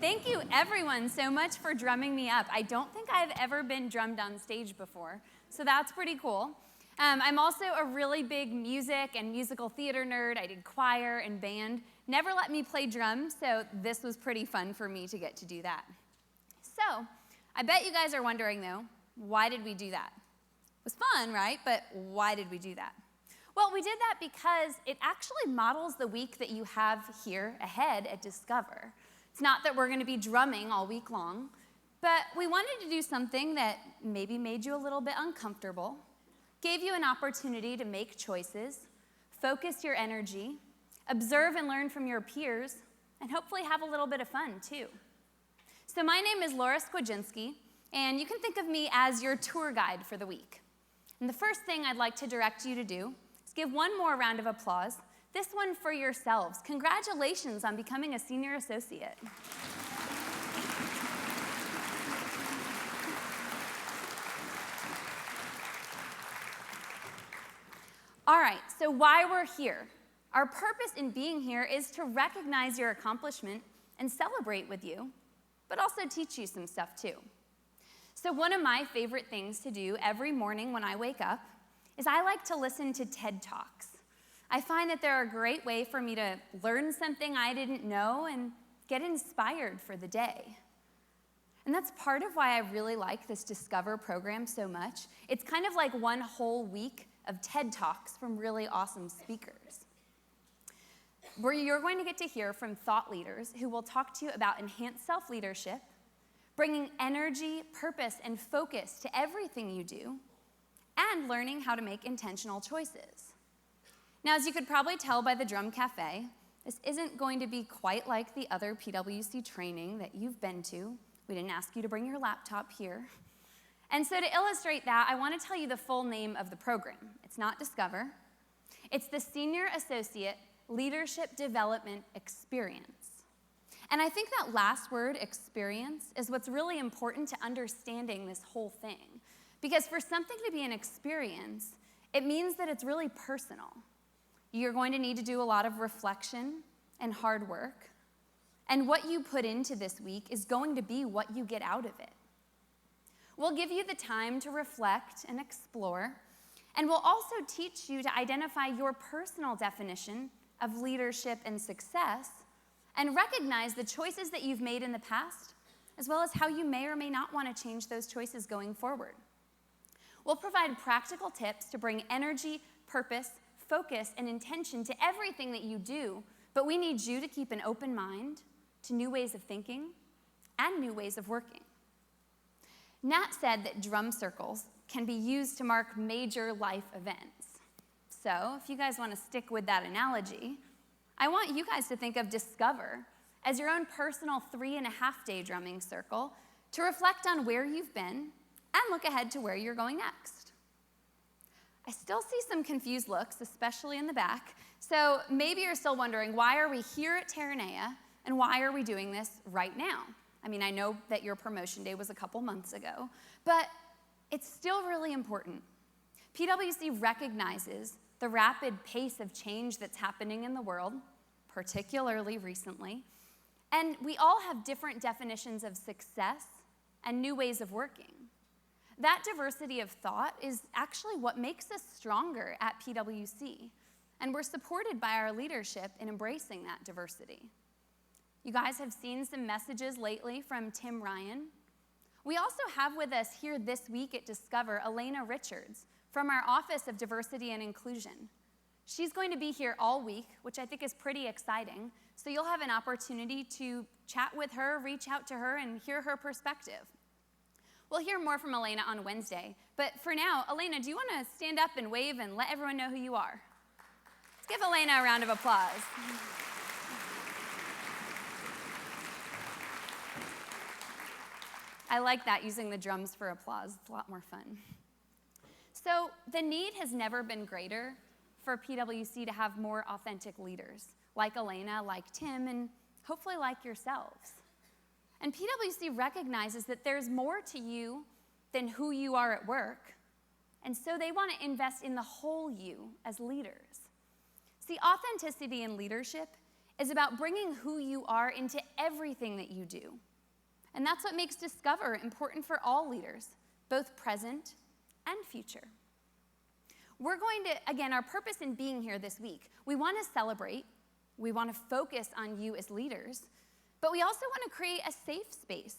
Thank you, everyone, so much for drumming me up. I don't think I've ever been drummed on stage before, so that's pretty cool. I'm also a really big music and musical theater nerd. I did choir and band. Never let me play drums, so this was pretty fun for me to get to do that. So, I bet you guys are wondering, though, why did we do that? It was fun, right? But why did we do that? Well, we did that because it actually models the week that you have here ahead at Discover. It's not that we're going to be drumming all week long, but we wanted to do something that maybe made you a little bit uncomfortable, gave you an opportunity to make choices, focus your energy, observe and learn from your peers, and hopefully have a little bit of fun, too. So my name is Skladzinski, and you can think of me as your tour guide for the week. And the first thing I'd like to direct you to do is give one more round of applause, this one for yourselves. Congratulations on becoming a senior associate. All right, so why we're here. Our purpose in being here is to recognize your accomplishment and celebrate with you, but also teach you some stuff too. So one of my favorite things to do every morning when I wake up is I like to listen to TED Talks. I find that they're a great way for me to learn something I didn't know and get inspired for the day. And that's part of why I really like this Discover program so much. It's kind of like one whole week of TED Talks from really awesome speakers, where you're going to get to hear from thought leaders who will talk to you about enhanced self-leadership, bringing energy, purpose, and focus to everything you do, and learning how to make intentional choices. Now, as you could probably tell by the Drum Cafe, this isn't going to be quite like the other PWC training that you've been to. We didn't ask you to bring your laptop here. And so to illustrate that, I want to tell you the full name of the program. It's not Discover. It's the Senior Associate Leadership Development Experience. And I think that last word, experience, is what's really important to understanding this whole thing. Because for something to be an experience, it means that it's really personal. You're going to need to do a lot of reflection and hard work. And what you put into this week is going to be what you get out of it. We'll give you the time to reflect and explore, and we'll also teach you to identify your personal definition of leadership and success, and recognize the choices that you've made in the past, as well as how you may or may not want to change those choices going forward. We'll provide practical tips to bring energy, purpose, focus, and intention to everything that you do, but we need you to keep an open mind to new ways of thinking and new ways of working. Nat said that drum circles can be used to mark major life events. So if you guys want to stick with that analogy, I want you guys to think of Discover as your own personal 3.5-day drumming circle to reflect on where you've been and look ahead to where you're going next. I still see some confused looks, especially in the back, so maybe you're still wondering, why are we here at Terranea and why are we doing this right now? I mean, I know that your promotion day was a couple months ago, but it's still really important. PWC recognizes the rapid pace of change that's happening in the world, particularly recently, and we all have different definitions of success and new ways of working. That diversity of thought is actually what makes us stronger at PWC, and we're supported by our leadership in embracing that diversity. You guys have seen some messages lately from Tim Ryan. We also have with us here this week at Discover Elena Richards from our Office of Diversity and Inclusion. She's going to be here all week, which I think is pretty exciting, so you'll have an opportunity to chat with her, reach out to her, and hear her perspective. We'll hear more from Elena on Wednesday, but for now, Elena, do you want to stand up and wave and let everyone know who you are? Let's give Elena a round of applause. I like that, using the drums for applause. It's a lot more fun. So the need has never been greater for PWC to have more authentic leaders, like Elena, like Tim, and hopefully like yourselves. And PWC recognizes that there's more to you than who you are at work, and so they want to invest in the whole you as leaders. See, authenticity in leadership is about bringing who you are into everything that you do. And that's what makes Discover important for all leaders, both present and future. We're going to, again, our purpose in being here this week, we want to celebrate, we want to focus on you as leaders, but we also want to create a safe space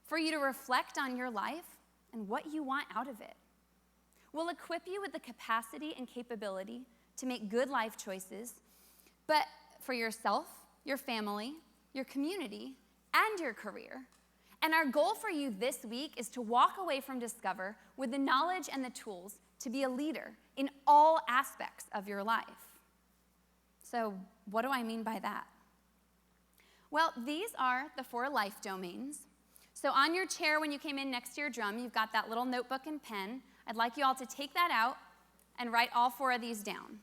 for you to reflect on your life and what you want out of it. We'll equip you with the capacity and capability to make good life choices, but for yourself, your family, your community, and your career. And our goal for you this week is to walk away from Discover with the knowledge and the tools to be a leader in all aspects of your life. So, what do I mean by that? Well, these are the 4 life domains. So on your chair when you came in next to your drum, you've got that little notebook and pen. I'd like you all to take that out and write all 4 of these down.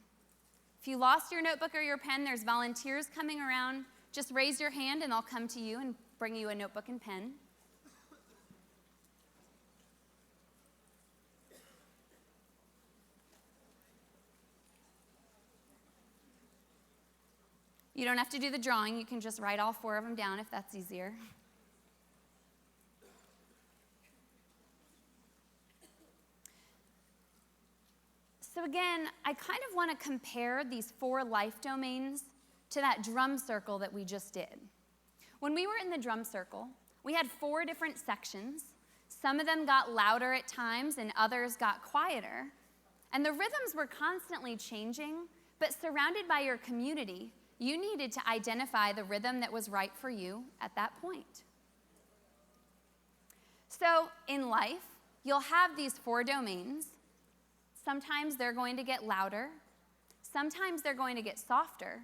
If you lost your notebook or your pen, there's volunteers coming around. Just raise your hand and I'll come to you and bring you a notebook and pen. You don't have to do the drawing. You can just write all 4 of them down if that's easier. So again, I kind of want to compare these 4 life domains to that drum circle that we just did. When we were in the drum circle, we had 4 different sections. Some of them got louder at times and others got quieter. And the rhythms were constantly changing, but surrounded by your community, you needed to identify the rhythm that was right for you at that point. So in life, you'll have these 4 domains. Sometimes they're going to get louder, sometimes they're going to get softer,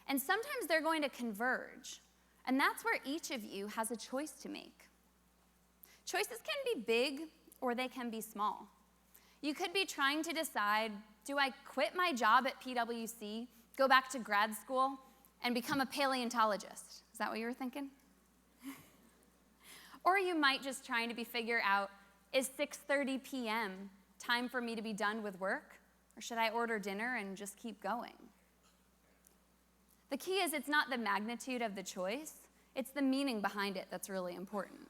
and sometimes they're going to converge. And that's where each of you has a choice to make. Choices can be big or they can be small. You could be trying to decide, do I quit my job at PwC, go back to grad school, and become a paleontologist? Is that what you were thinking? Or you might just trying to figure out, is 6:30 p.m. time for me to be done with work? Or should I order dinner and just keep going? The key is it's not the magnitude of the choice, it's the meaning behind it that's really important.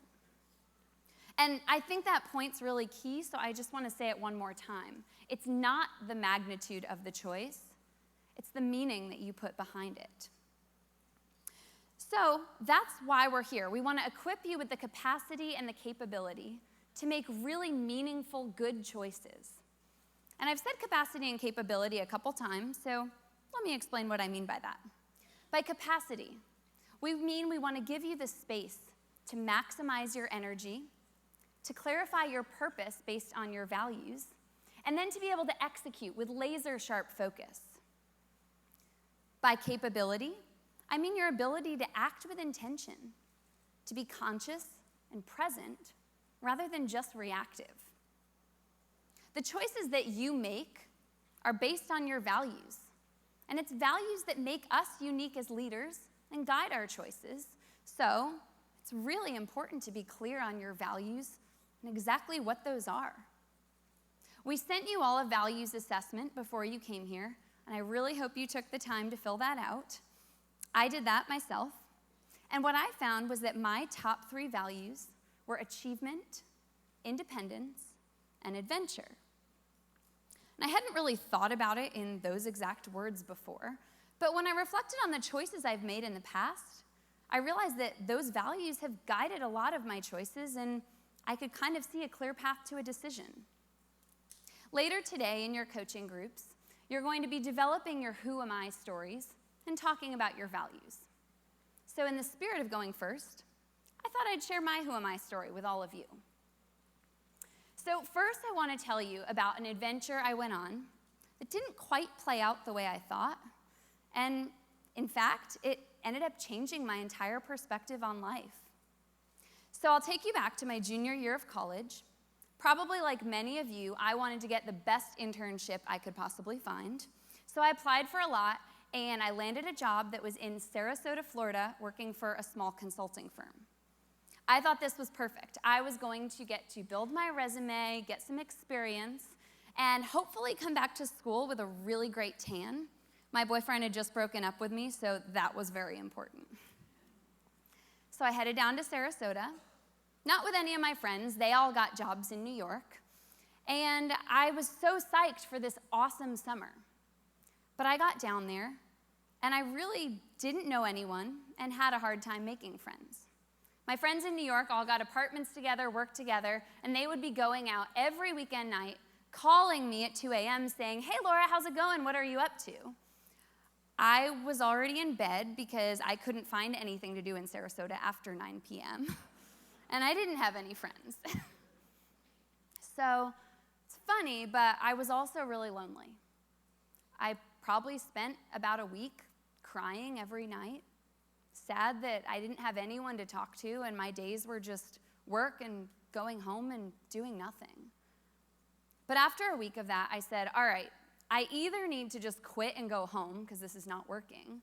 And I think that point's really key, so I just want to say it one more time. It's not the magnitude of the choice, it's the meaning that you put behind it. So that's why we're here. We want to equip you with the capacity and the capability to make really meaningful, good choices. And I've said capacity and capability a couple times, so let me explain what I mean by that. By capacity, we mean we want to give you the space to maximize your energy, to clarify your purpose based on your values, and then to be able to execute with laser-sharp focus. By capability, I mean your ability to act with intention, to be conscious and present rather than just reactive. The choices that you make are based on your values, and it's values that make us unique as leaders and guide our choices. So it's really important to be clear on your values and exactly what those are. We sent you all a values assessment before you came here, and I really hope you took the time to fill that out. I did that myself, and what I found was that my top 3 values were achievement, independence, and adventure. And I hadn't really thought about it in those exact words before, but when I reflected on the choices I've made in the past, I realized that those values have guided a lot of my choices, and I could kind of see a clear path to a decision. Later today in your coaching groups, you're going to be developing your who am I stories and talking about your values. So in the spirit of going first, I thought I'd share my who am I story with all of you. So first I want to tell you about an adventure I went on that didn't quite play out the way I thought, and in fact, it ended up changing my entire perspective on life. So I'll take you back to my junior year of college. Probably like many of you, I wanted to get the best internship I could possibly find. So I applied for a lot, and I landed a job that was in Sarasota, Florida, working for a small consulting firm. I thought this was perfect. I was going to get to build my resume, get some experience, and hopefully come back to school with a really great tan, My boyfriend had just broken up with me, so that was very important. So I headed down to Sarasota, not with any of my friends. They all got jobs in New York. And I was so psyched for this awesome summer. But I got down there, and I really didn't know anyone and had a hard time making friends. My friends in New York all got apartments together, worked together, and they would be going out every weekend night, calling me at 2 a.m. saying, "Hey, Laura, how's it going? What are you up to?" I was already in bed because I couldn't find anything to do in Sarasota after 9 p.m., and I didn't have any friends. So it's funny, but I was also really lonely. I probably spent about a week crying every night, sad that I didn't have anyone to talk to, and my days were just work and going home and doing nothing. But after a week of that, I said, all right, I either need to just quit and go home because this is not working,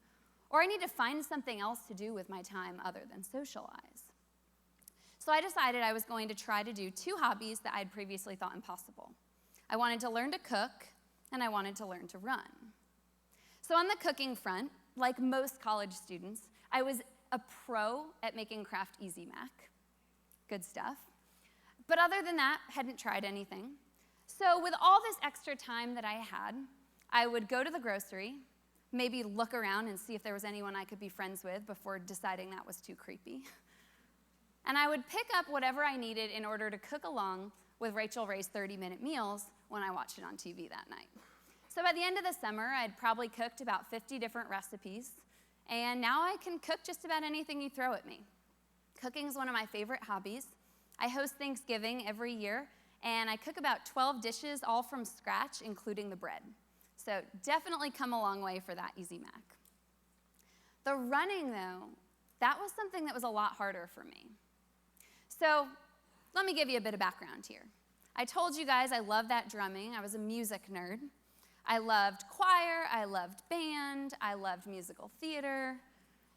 or I need to find something else to do with my time other than socialize. So I decided I was going to try to do 2 hobbies that I'd previously thought impossible. I wanted to learn to cook, and I wanted to learn to run. So on the cooking front, like most college students, I was a pro at making Kraft Easy Mac. Good stuff. But other than that, hadn't tried anything. So with all this extra time that I had, I would go to the grocery, maybe look around and see if there was anyone I could be friends with before deciding that was too creepy. And I would pick up whatever I needed in order to cook along with Rachel Ray's 30-minute meals when I watched it on TV that night. So by the end of the summer, I'd probably cooked about 50 different recipes, and now I can cook just about anything you throw at me. Cooking is one of my favorite hobbies. I host Thanksgiving every year, and I cook about 12 dishes, all from scratch, including the bread. So definitely come a long way for that Easy Mac. The running, though, that was something that was a lot harder for me. So let me give you a bit of background here. I told you guys I loved that drumming. I was a music nerd. I loved choir, I loved band, I loved musical theater.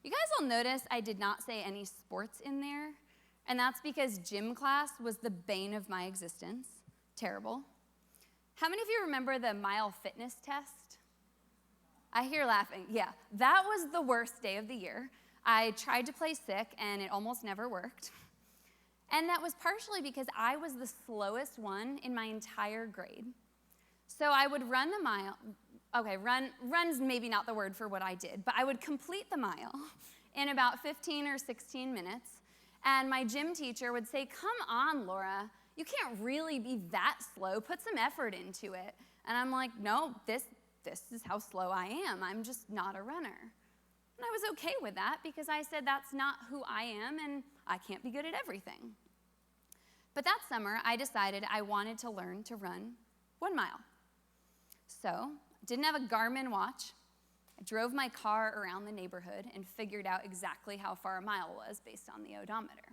You guys will notice I did not say any sports in there, and that's because gym class was the bane of my existence. Terrible. How many of you remember the mile fitness test? I hear laughing. Yeah, that was the worst day of the year. I tried to play sick, and it almost never worked. And that was partially because I was the slowest one in my entire grade. So I would run the mile. Okay, run's maybe not the word for what I did, but I would complete the mile in about 15 or 16 minutes. And my gym teacher would say, "Come on, Laura, you can't really be that slow. Put some effort into it." And I'm like, "No, this is how slow I am. I'm just not a runner." And I was okay with that because I said that's not who I am and I can't be good at everything. But that summer, I decided I wanted to learn to run 1 mile. So I didn't have a Garmin watch. I drove my car around the neighborhood and figured out exactly how far a mile was based on the odometer.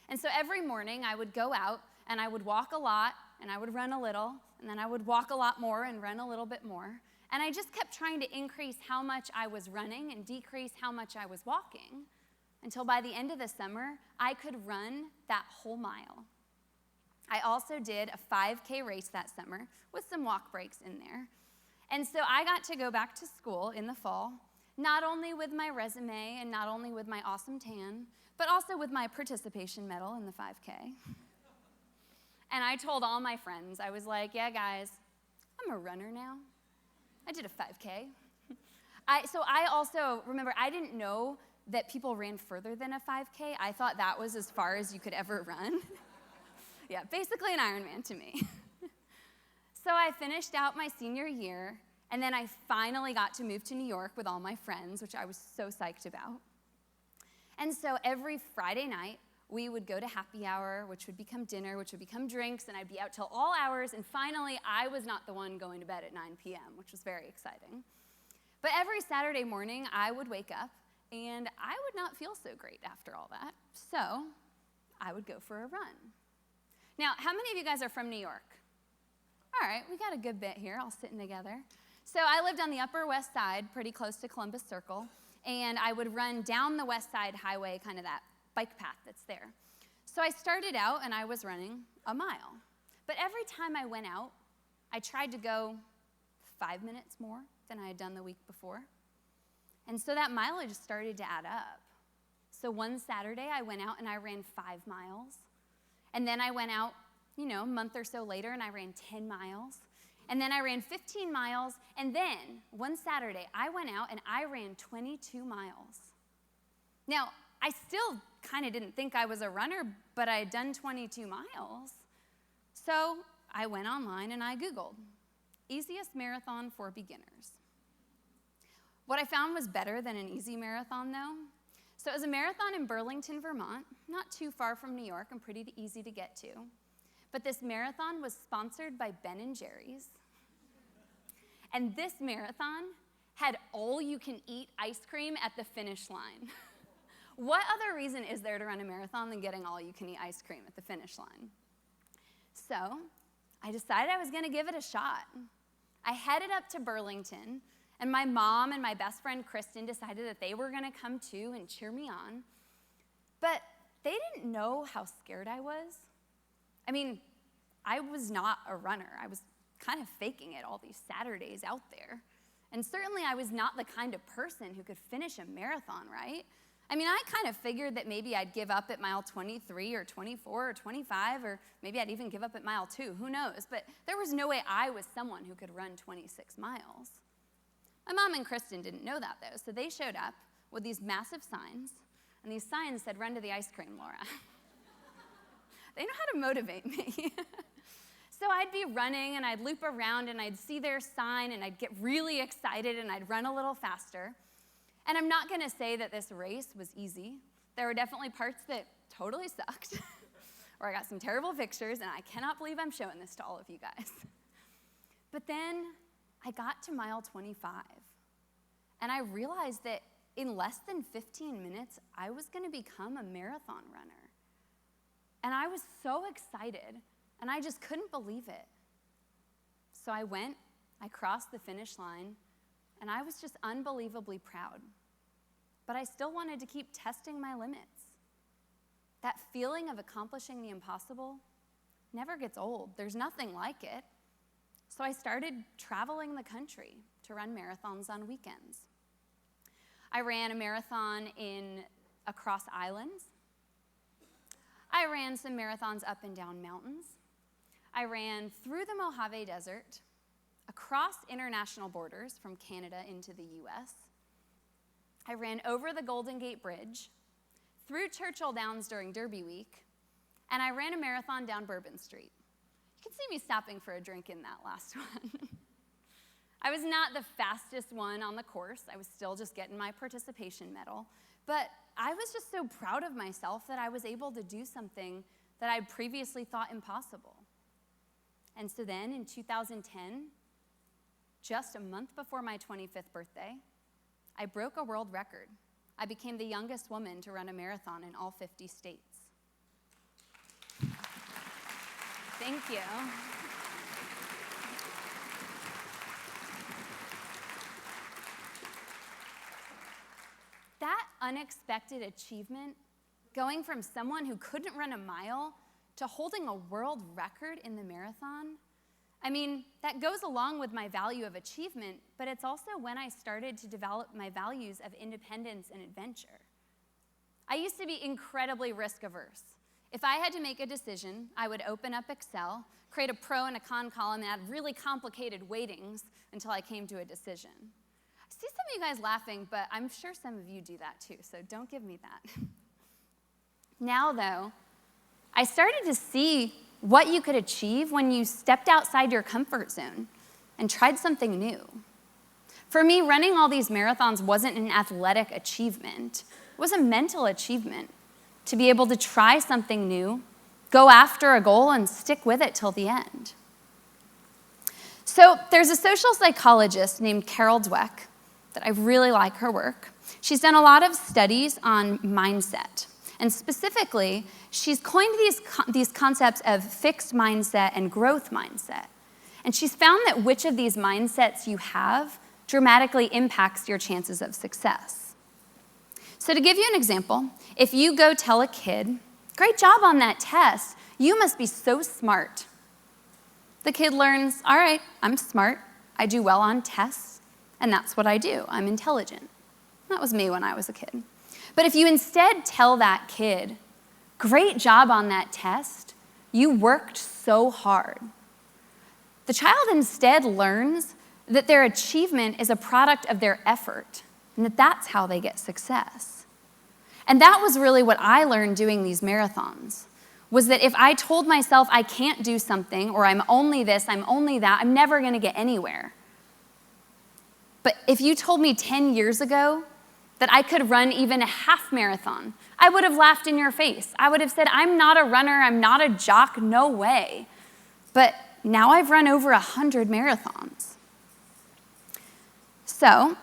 And so every morning I would go out and I would walk a lot and I would run a little, and then I would walk a lot more and run a little bit more. And I just kept trying to increase how much I was running and decrease how much I was walking until by the end of the summer, I could run that whole mile. I also did a 5K race that summer with some walk breaks in there. And so I got to go back to school in the fall, not only with my resume and not only with my awesome tan, but also with my participation medal in the 5K. And I told all my friends, I was like, "Yeah, guys, I'm a runner now. I did a 5K. So I also, remember, I didn't know that people ran further than a 5K. I thought that was as far as you could ever run. Yeah, basically an Ironman to me. So I finished out my senior year, and then I finally got to move to New York with all my friends, which I was so psyched about. And so every Friday night, we would go to happy hour, which would become dinner, which would become drinks, and I'd be out till all hours, and finally, I was not the one going to bed at 9 p.m., which was very exciting. But every Saturday morning, I would wake up, and I would not feel so great after all that, so I would go for a run. Now, how many of you guys are from New York? All right, we got a good bit here, all sitting together. So I lived on the Upper West Side, pretty close to Columbus Circle, and I would run down the West Side Highway, kind of that bike path that's there. So I started out, and I was running a mile. But every time I went out, I tried to go 5 minutes more than I had done the week before. And so that mileage started to add up. So one Saturday, I went out and I ran 5 miles. And then I went out, a month or so later, and I ran 10 miles. And then I ran 15 miles. And then one Saturday, I went out and I ran 22 miles. Now, I still kind of didn't think I was a runner, but I had done 22 miles. So I went online and I Googled, easiest marathon for beginners. What I found was better than an easy marathon, though. So it was a marathon in Burlington, Vermont, not too far from New York and pretty easy to get to. But this marathon was sponsored by Ben & Jerry's. And this marathon had all-you-can-eat ice cream at the finish line. What other reason is there to run a marathon than getting all-you-can-eat ice cream at the finish line? So I decided I was going to give it a shot. I headed up to Burlington, and my mom and my best friend Kristen decided that they were going to come too and cheer me on. But they didn't know how scared I was. I mean, I was not a runner. I was kind of faking it all these Saturdays out there. And certainly I was not the kind of person who could finish a marathon, right? I mean, I kind of figured that maybe I'd give up at mile 23 or 24 or 25, or maybe I'd even give up at mile 2, who knows? But there was no way I was someone who could run 26 miles. My mom and Kristen didn't know that, though, so they showed up with these massive signs, and these signs said, "Run to the ice cream, Laura." They know how to motivate me. So I'd be running, and I'd loop around, and I'd see their sign, and I'd get really excited, and I'd run a little faster. And I'm not going to say that this race was easy. There were definitely parts that totally sucked, or I got some terrible pictures, and I cannot believe I'm showing this to all of you guys. But then I got to mile 25, and I realized that in less than 15 minutes, I was going to become a marathon runner. And I was so excited, and I just couldn't believe it. So I went, I crossed the finish line, and I was just unbelievably proud. But I still wanted to keep testing my limits. That feeling of accomplishing the impossible never gets old. There's nothing like it. So I started traveling the country to run marathons on weekends. I ran a marathon across islands. I ran some marathons up and down mountains. I ran through the Mojave Desert, across international borders from Canada into the US. I ran over the Golden Gate Bridge, through Churchill Downs during Derby Week, and I ran a marathon down Bourbon Street. You can see me stopping for a drink in that last one. I was not the fastest one on the course. I was still just getting my participation medal. But I was just so proud of myself that I was able to do something that I'd previously thought impossible. And so then in 2010, just a month before my 25th birthday, I broke a world record. I became the youngest woman to run a marathon in all 50 states. Thank you. That unexpected achievement, going from someone who couldn't run a mile to holding a world record in the marathon, I mean, that goes along with my value of achievement, but it's also when I started to develop my values of independence and adventure. I used to be incredibly risk-averse. If I had to make a decision, I would open up Excel, create a pro and a con column, and add really complicated weightings until I came to a decision. I see some of you guys laughing, but I'm sure some of you do that too, so don't give me that. Now, though, I started to see what you could achieve when you stepped outside your comfort zone and tried something new. For me, running all these marathons wasn't an athletic achievement. It was a mental achievement to be able to try something new, go after a goal, and stick with it till the end. So there's a social psychologist named Carol Dweck that I really like her work. She's done a lot of studies on mindset. And specifically, she's coined these concepts of fixed mindset and growth mindset. And she's found that which of these mindsets you have dramatically impacts your chances of success. So to give you an example, if you go tell a kid, "Great job on that test, you must be so smart." The kid learns, "All right, I'm smart. I do well on tests, and that's what I do. I'm intelligent. That was me when I was a kid. But if you instead tell that kid, great job on that test, you worked so hard, the child instead learns that their achievement is a product of their effort, and that that's how they get success. And that was really what I learned doing these marathons, was that if I told myself I can't do something, or I'm only this, I'm only that, I'm never going to get anywhere. But if you told me 10 years ago that I could run even a half marathon, I would have laughed in your face. I would have said, I'm not a runner, I'm not a jock, no way. But now I've run over 100 marathons. So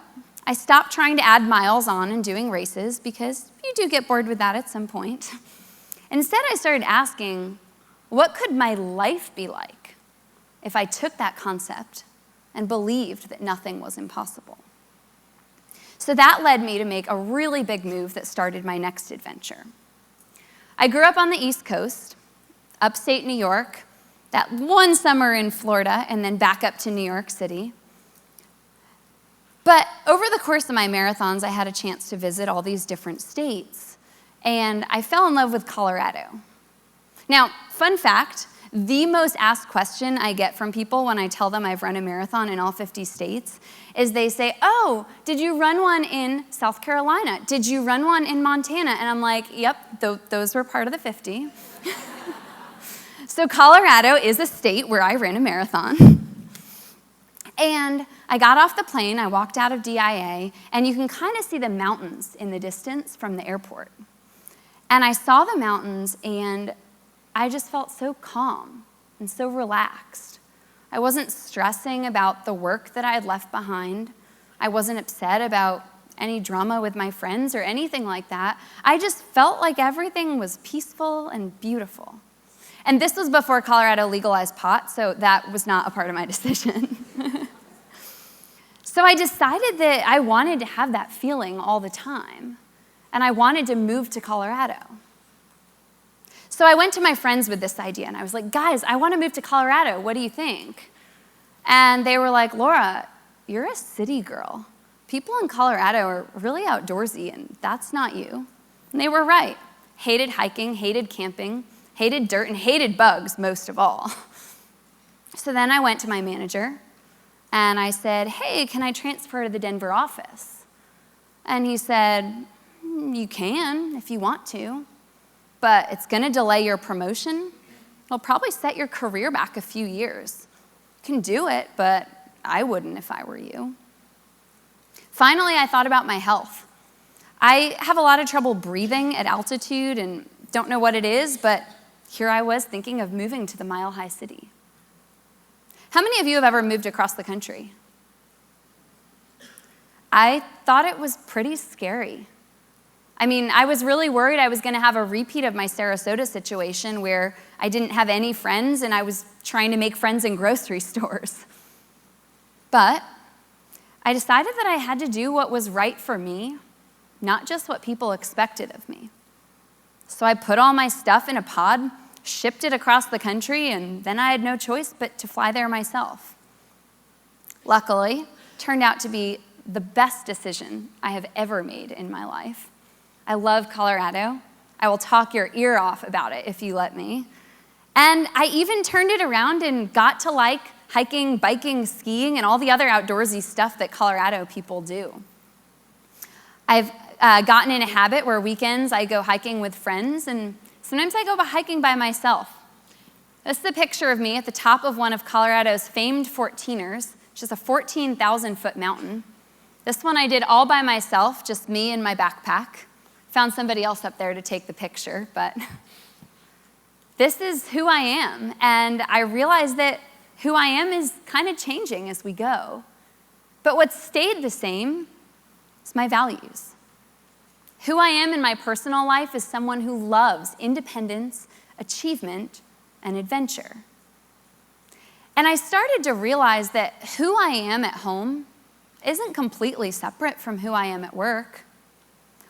I stopped trying to add miles on and doing races, because you do get bored with that at some point. Instead, I started asking, what could my life be like if I took that concept and believed that nothing was impossible? So that led me to make a really big move that started my next adventure. I grew up on the East Coast, upstate New York, that one summer in Florida, and then back up to New York City. But over the course of my marathons, I had a chance to visit all these different states, and I fell in love with Colorado. Now, fun fact, the most asked question I get from people when I tell them I've run a marathon in all 50 states is they say, oh, did you run one in South Carolina? Did you run one in Montana? And I'm like, yep, those were part of the 50. So Colorado is a state where I ran a marathon. And I got off the plane, I walked out of DIA, and you can kind of see the mountains in the distance from the airport. And I saw the mountains, and I just felt so calm and so relaxed. I wasn't stressing about the work that I had left behind. I wasn't upset about any drama with my friends or anything like that. I just felt like everything was peaceful and beautiful. And this was before Colorado legalized pot, so that was not a part of my decision. So I decided that I wanted to have that feeling all the time, and I wanted to move to Colorado. So I went to my friends with this idea, and I was like, guys, I want to move to Colorado. What do you think? And they were like, Laura, you're a city girl. People in Colorado are really outdoorsy, and that's not you. And they were right. Hated hiking, hated camping, hated dirt, and hated bugs most of all. So then I went to my manager, and I said, hey, can I transfer to the Denver office? And he said, you can if you want to, but it's going to delay your promotion. It'll probably set your career back a few years. You can do it, but I wouldn't if I were you. Finally, I thought about my health. I have a lot of trouble breathing at altitude and don't know what it is, but here I was thinking of moving to the Mile High City. How many of you have ever moved across the country? I thought it was pretty scary. I mean, I was really worried I was going to have a repeat of my Sarasota situation where I didn't have any friends and I was trying to make friends in grocery stores. But I decided that I had to do what was right for me, not just what people expected of me. So I put all my stuff in a pod, shipped it across the country, and then I had no choice but to fly there myself. Luckily, it turned out to be the best decision I have ever made in my life. I love Colorado. I will talk your ear off about it if you let me. And I even turned it around and got to like hiking, biking, skiing, and all the other outdoorsy stuff that Colorado people do. I've gotten in a habit where weekends I go hiking with friends, and sometimes I go hiking by myself. This is a picture of me at the top of one of Colorado's famed 14ers, which is a 14,000-foot mountain. This one I did all by myself, just me and my backpack. Found somebody else up there to take the picture, but this is who I am, and I realize that who I am is kind of changing as we go. But what stayed the same is my values. Who I am in my personal life is someone who loves independence, achievement, and adventure. And I started to realize that who I am at home isn't completely separate from who I am at work.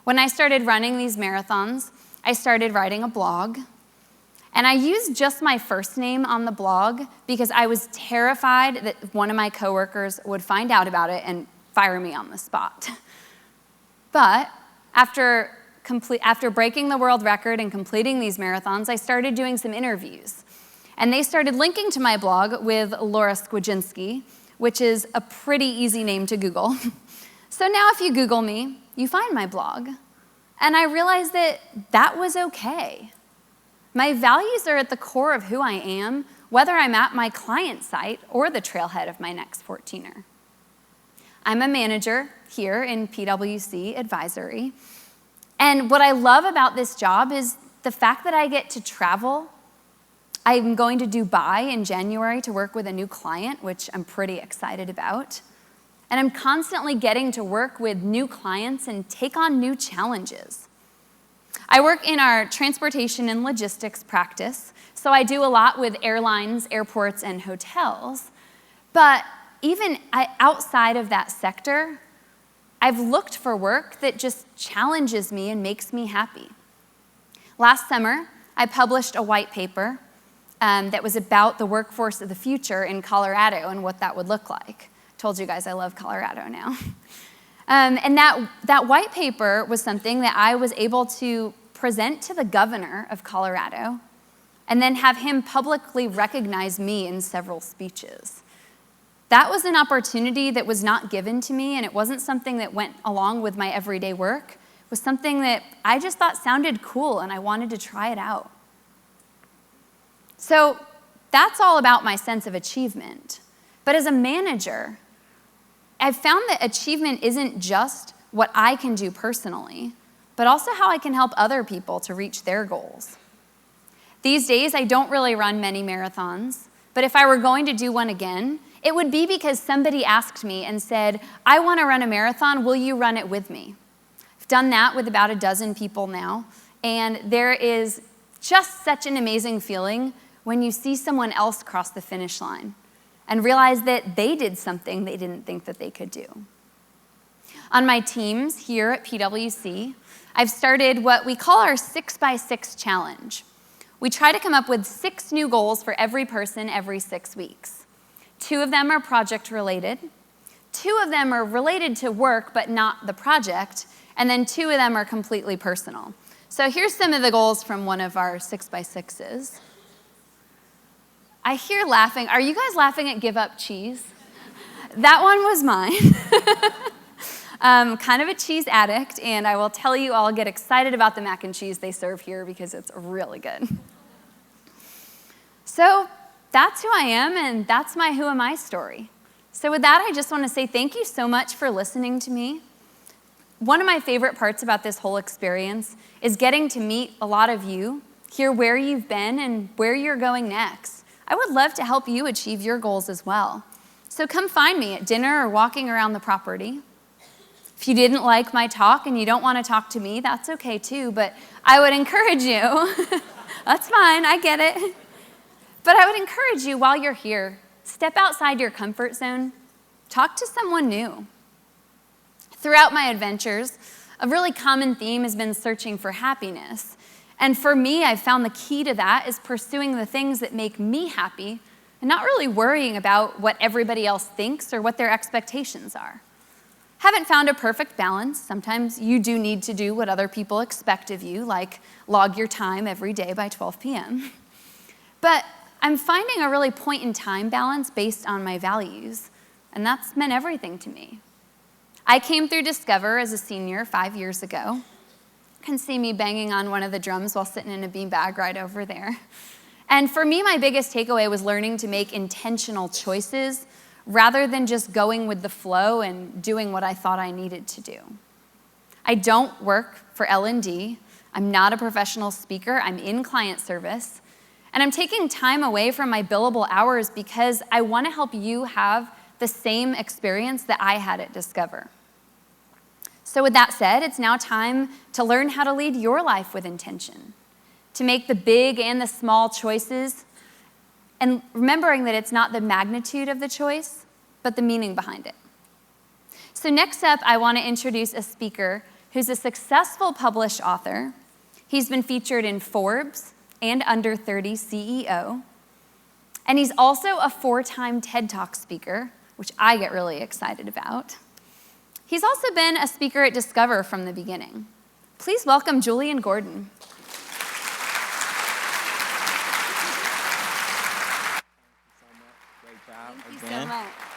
When I started running these marathons, I started writing a blog. And I used just my first name on the blog because I was terrified that one of my coworkers would find out about it and fire me on the spot. But after breaking the world record and completing these marathons, I started doing some interviews. And they started linking to my blog with Laura Skladzinski, which is a pretty easy name to Google. So now if you Google me, you find my blog. And I realized that that was okay. My values are at the core of who I am, whether I'm at my client site or the trailhead of my next 14er. I'm a manager here in PwC Advisory. And what I love about this job is the fact that I get to travel. I'm going to Dubai in January to work with a new client, which I'm pretty excited about. And I'm constantly getting to work with new clients and take on new challenges. I work in our transportation and logistics practice, so I do a lot with airlines, airports, and hotels. But even outside of that sector, I've looked for work that just challenges me and makes me happy. Last summer, I published a white paper that was about the workforce of the future in Colorado and what that would look like. Told you guys I love Colorado now. And that white paper was something that I was able to present to the governor of Colorado and then have him publicly recognize me in several speeches. That was an opportunity that was not given to me, and it wasn't something that went along with my everyday work. It was something that I just thought sounded cool, and I wanted to try it out. So that's all about my sense of achievement. But as a manager, I've found that achievement isn't just what I can do personally, but also how I can help other people to reach their goals. These days, I don't really run many marathons, but if I were going to do one again, it would be because somebody asked me and said, I want to run a marathon, will you run it with me? I've done that with about a dozen people now, and there is just such an amazing feeling when you see someone else cross the finish line and realize that they did something they didn't think that they could do. On my teams here at PwC, I've started what we call our 6x6 challenge. We try to come up with 6 new goals for every person every 6 weeks. 2 of them are project related, 2 of them are related to work but not the project, and then 2 of them are completely personal. So here's some of the goals from one of our 6x6s. I hear laughing. Are you guys laughing at give up cheese? That one was mine. Kind of a cheese addict, and I will tell you, I'll get excited about the mac and cheese they serve here because it's really good. So that's who I am, and that's my who am I story. So with that, I just want to say thank you so much for listening to me. One of my favorite parts about this whole experience is getting to meet a lot of you, hear where you've been and where you're going next. I would love to help you achieve your goals as well. So come find me at dinner or walking around the property. If you didn't like my talk and you don't want to talk to me, that's okay too, but I would encourage you. That's fine, I get it. But I would encourage you while you're here, step outside your comfort zone, talk to someone new. Throughout my adventures, a really common theme has been searching for happiness. And for me, I've found the key to that is pursuing the things that make me happy and not really worrying about what everybody else thinks or what their expectations are. Haven't found a perfect balance. Sometimes you do need to do what other people expect of you, like log your time every day by 12 p.m. But I'm finding a really point-in-time balance based on my values, and that's meant everything to me. I came through Discover as a senior 5 years ago. You can see me banging on one of the drums while sitting in a beanbag right over there. And for me, my biggest takeaway was learning to make intentional choices rather than just going with the flow and doing what I thought I needed to do. I don't work for L&D. I'm not a professional speaker. I'm in client service. And I'm taking time away from my billable hours because I want to help you have the same experience that I had at Discover. So with that said, it's now time to learn how to lead your life with intention, to make the big and the small choices, and remembering that it's not the magnitude of the choice, but the meaning behind it. So next up, I want to introduce a speaker who's a successful published author. He's been featured in Forbes, and Under 30 CEO. And he's also a 4-time TED Talk speaker, which I get really excited about. He's also been a speaker at Discover from the beginning. Please welcome Julian Gordon. Great job. Thank you so much.